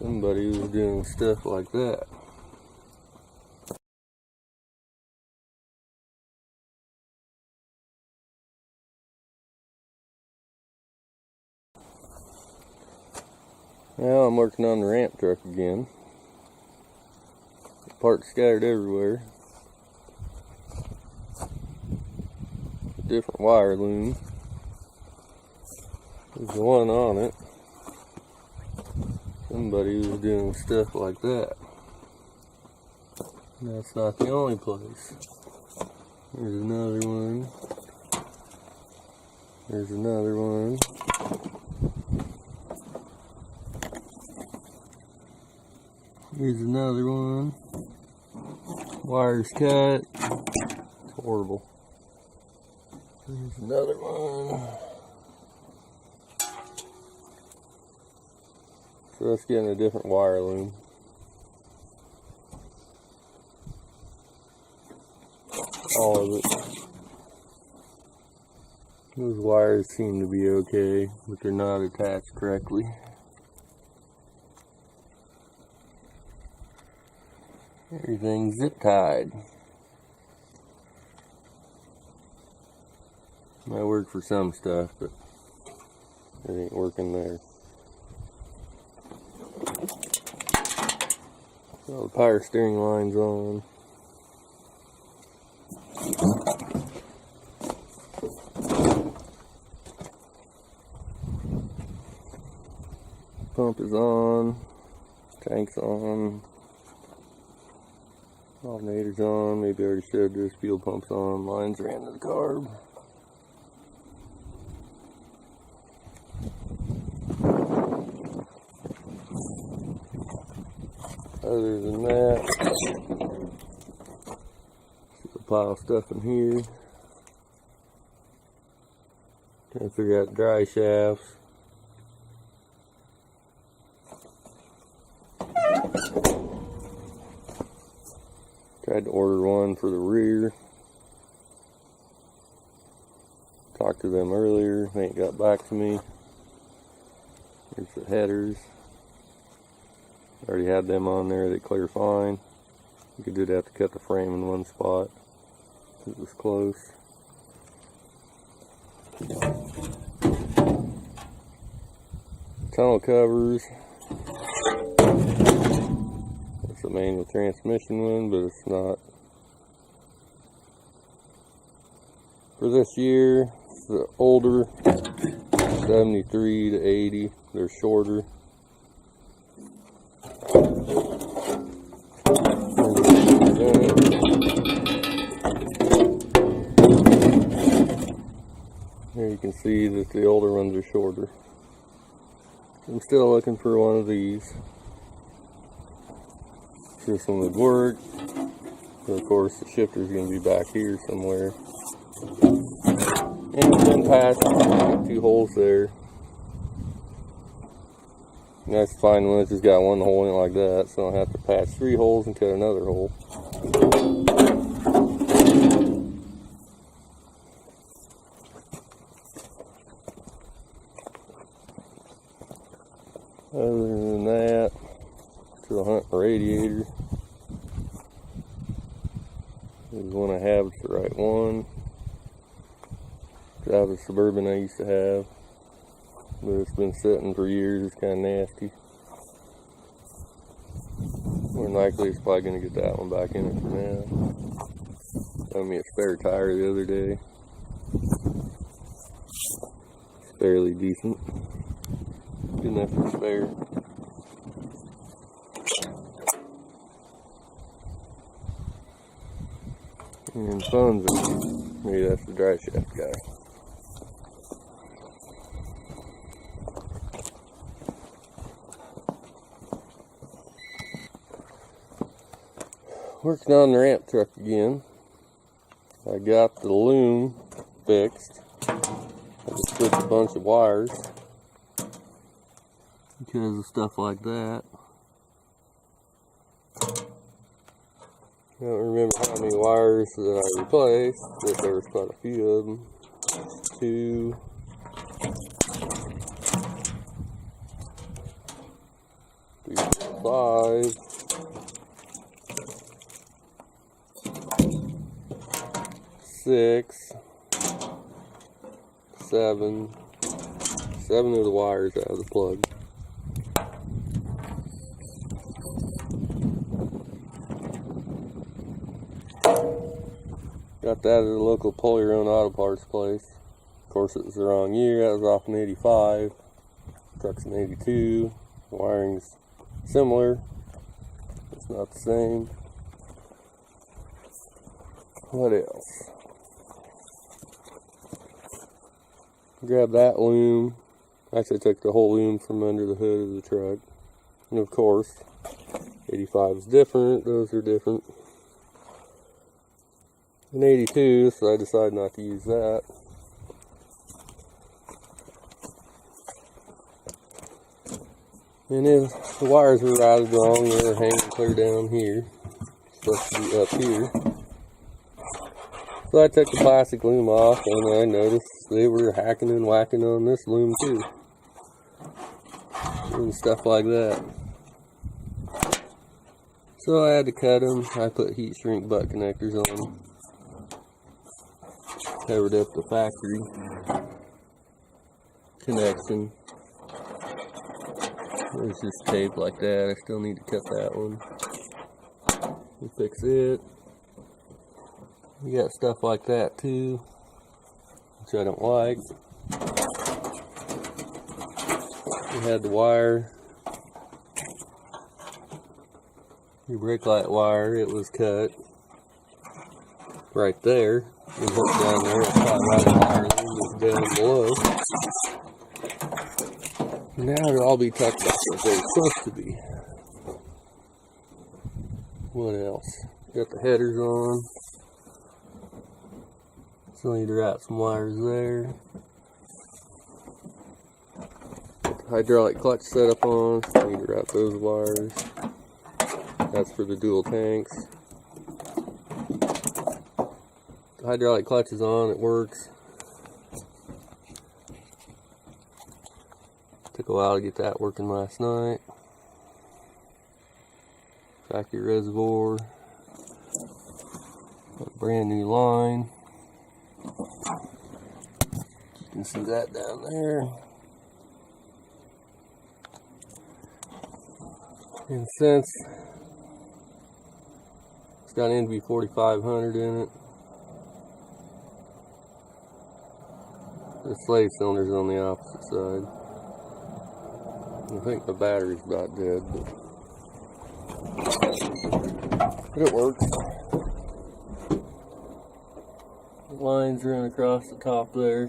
Somebody was doing stuff like that. Now I'm working on the ramp truck again. Parts scattered everywhere. Different wire loom. There's one on it. Somebody was doing stuff like that. That's not the only place. There's another one. There's another one. Here's another one. Wire's cut. It's horrible. Here's another one. So let's get in a different wire loom. All of it. Those wires seem to be okay, but they're not attached correctly. Everything's zip tied. Might work for some stuff, but it ain't working there. So the power steering line's on. Pump is on. Tank's on. Alternator's on. Maybe I already showed this. Fuel pump's on. Lines ran to the carb. Other than that, there's a pile of stuff in here. Trying to figure out dry shafts. Tried to order one for the rear. Talked to them earlier. They ain't got back to me. Here's the headers. Already had them on there. They clear fine. You did have to cut the frame in one spot. It was close. Tunnel covers. It's a manual transmission one, but it's not. For this year, the older 73 to 80, they're shorter. Here you can see that the older ones are shorter. I'm still looking for one of these. This one would work. But of course the shifter's going to be back here somewhere. And it's been patched. Got 2 holes there. And that's fine when it's just got 1 hole in it like that, so I don't have to patch 3 holes and cut another hole. Other than that, to the Hunt radiator. There's one I have, it's the right one. Drive a Suburban I used to have, but it's been sitting for years. It's kind of nasty. More than likely, it's probably going to get that one back in it for now. Got me a spare tire the other day. It's fairly decent. Good enough for spare. And phones are, maybe that's the dry shaft guy. Working on the ramp truck again. I got the loom fixed. I just switched a bunch of wires because of stuff like that. I don't remember how many wires that I replaced, but there was quite a few of them. 2, 3, 5, 6, 7 of the wires out of the plug. Got that at a local pull your own auto parts place. Of course, it was the wrong year. That was off an 85. Truck's an 82. The wiring's similar. It's not the same. What else? Grab that loom. Actually, I took the whole loom from under the hood of the truck. And of course, 85 is different. Those are different. An 82, so I decided not to use that. And if the wires were routed wrong, they were hanging clear down here. Supposed to be up here. So I took the plastic loom off, and I noticed they were hacking and whacking on this loom too. And stuff like that. So I had to cut them. I put heat shrink butt connectors on them. Covered up the factory connection. There's just tape like that. I still need to cut that one. We'll fix it. We got stuff like that too, which I don't like. We had the wire, your brake light wire. It was cut right there. And hooked down there. It's probably right in the wire down below. Now it'll all be tucked up like they're supposed to be. What else? Got the headers on. Still need to wrap some wires there. Got the hydraulic clutch set up on. Still need to wrap those wires. That's for the dual tanks. The hydraulic clutch is on, it works. Took a while to get that working last night. Factory reservoir. Got a brand new line. You can see that down there. And since it's got an NV 4500 in it, the slave cylinder's on the opposite side. I think the battery's about dead, but it works. The lines run across the top there.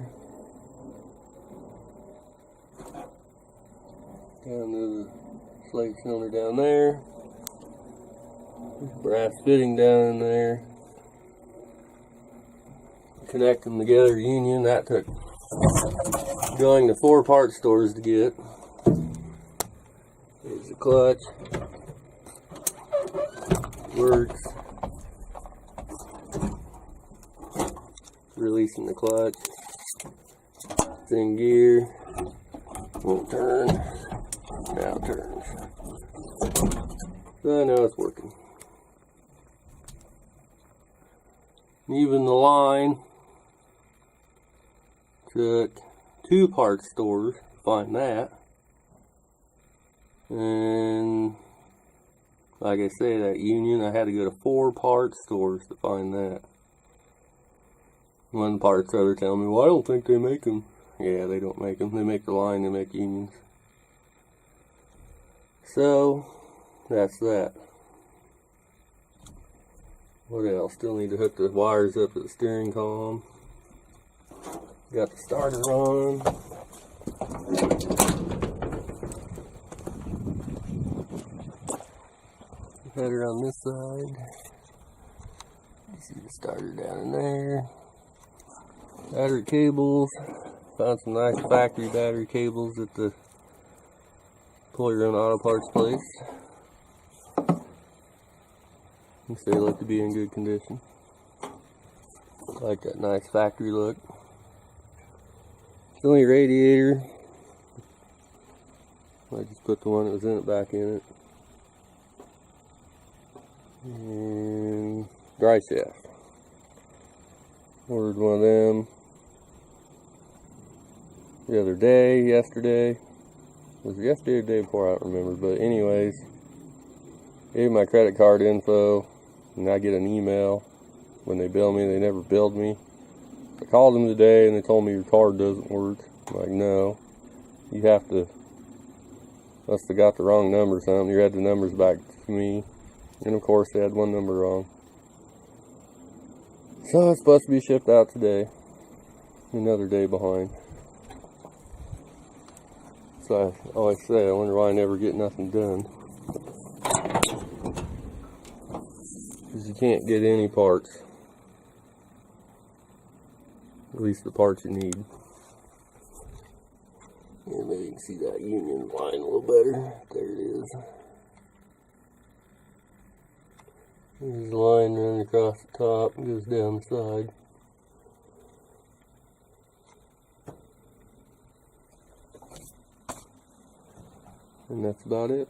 Down to the slave cylinder down there. There's a brass fitting down in there. Connect them together, union. That took going to 4 parts stores to get. There's the clutch. Works. Releasing the clutch. It's in gear. Won't turn. Now it turns. So I know it's working. Even the line took 2 parts stores to find that. And like I say, that union, I had to go to 4 parts stores to find that. One parts other tell me, well, I don't think they make them. Yeah, they don't make them. They make the line, they make unions. So that's that. What else? Still need to hook the wires up to the steering column. Got the starter on. Header on this side. You see the starter down in there. Battery cables. Found some nice factory battery cables at the pull your own auto parts place. They look to be in good condition. I like that nice factory look. Still need a radiator. I just put the one that was in it back in it. and dry shaft. Ordered one of them the other day, yesterday. Was it yesterday or the day before? I don't remember. But anyways, gave my credit card info, and I get an email when they bill me. They never billed me. I called them today, and they told me your card doesn't work. I'm like, no, you have to. Must have got the wrong number or something. You had the numbers back to me, and of course they had one number wrong. So it's supposed to be shipped out today. Another day behind. So I always say, I wonder why I never get nothing done. Because you can't get any parts. At least the parts you need. Yeah, maybe you can see that union line a little better. There it is. There's a line running across the top and goes down the side. And that's about it.